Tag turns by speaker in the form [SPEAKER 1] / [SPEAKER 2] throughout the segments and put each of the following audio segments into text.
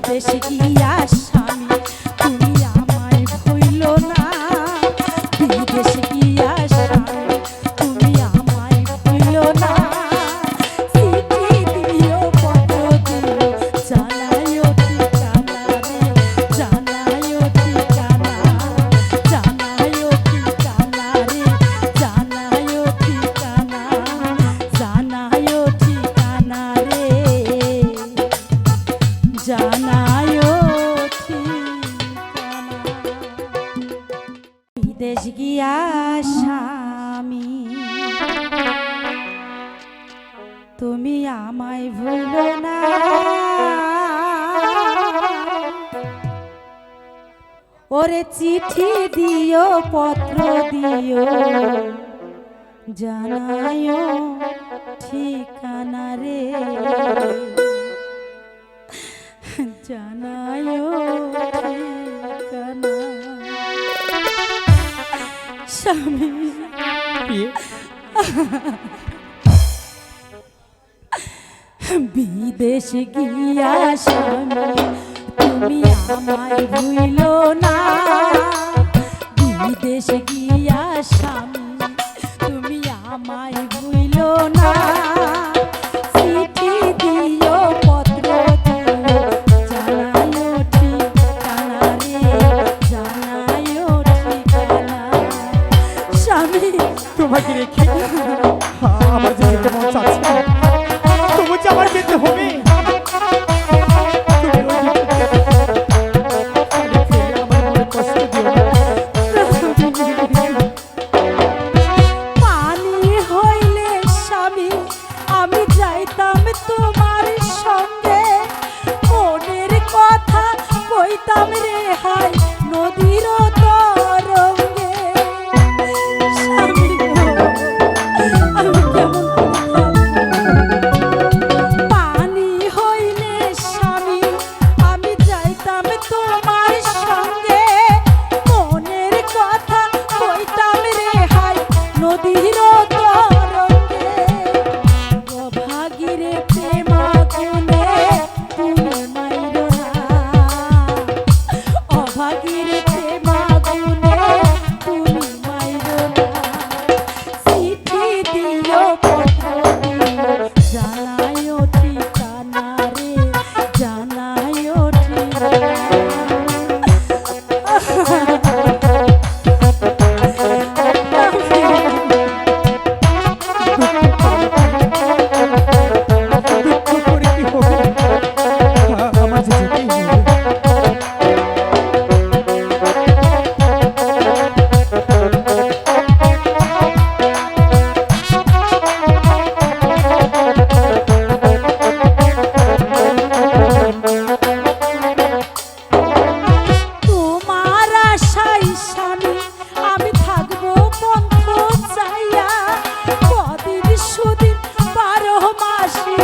[SPEAKER 1] বিদেশে গিয়া স্বামী তুমি আমায় ভুইল না, বিদেশে গিয়া স্বামী তুমি আমায় ভুইল না। চিঠি দিও পত্র দিও জানাইও ঠিকানা রে, জানাইও ঠিকানা, জানাইও ঠিকানা রে, জানাইও ঠিকানা, জানাইও ঠিকানা রে, জানাইও ঠিকানা। বিদেশ গিয়া স্বামী তুমি আমায় ভুলো না, ওরে চিঠি দিও পত্র দিও জানাইও ঠিকানা রে, জানাইও ঠিকানা। স্বামী বিদেশে গিয়া স্বামী তুমি আমায় ভুইল না, বিদেশে গিয়া স্বামী তুমি আমায় ভুইল না। চিঠি দিও পত্র দিও জানাইও ঠিকানা রে, জানাইও ঠিকানা। স্বামী
[SPEAKER 2] তোমাকে রেখে আমার যে যেতে মন চাচ্ছে, তবু যে আমার যেতে হবে।
[SPEAKER 1] পানি হইলে স্বামী আমি যাইতাম তোমার সঙ্গে, মনের কথা কইতাম রে হাই নদীর তরঙ্গে। স্বামী আমি কেমন পানি হইলে স্বামী আমি যাইতাম তোমার সঙ্গে, মনের কথা কইতাম রে হাই নদীর তরঙ্গে। অভাগীরে প্রেম আগুনে তুমি মাইরো না, অভাগীরে প্রেম আগুনে তুমি মাইরো না। চিঠি দিও পত্র দিও জানাইও ঠিকানা রে, জানাইও ঠিকানা।
[SPEAKER 2] দুঃখ করে কি হবে, আমার যে যেতেই হবে।
[SPEAKER 1] তোমার আশায় স্বামী আমি থাকবো পন্থ চাইয়া, কদিন সুদিন 12 মাসে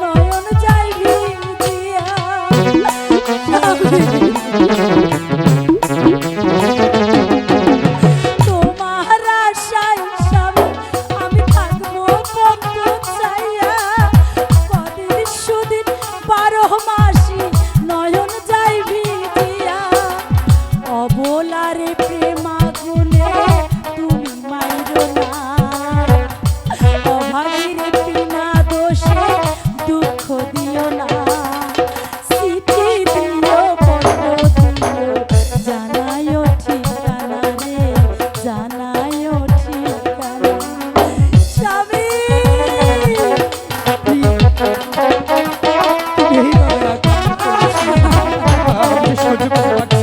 [SPEAKER 1] নয়ন যাই ভিজিয়া। তোমার আশায় স্বামী আমি থাকবো পন্থ চাইয়া, কদিন সুদিন 12 মাসে নয়ন যাই ভিজিয়া। অবলারে প্রেম আগুনে তুমি মাইরো না, অভাগীরে বিনা দোষে দুঃখ দিও না। চিঠি দিও পত্র দিও জানাইও ঠিকানা রে, জানাইও ঠিকানা। স্বামী
[SPEAKER 2] এই সহ্য করতে পারছি না।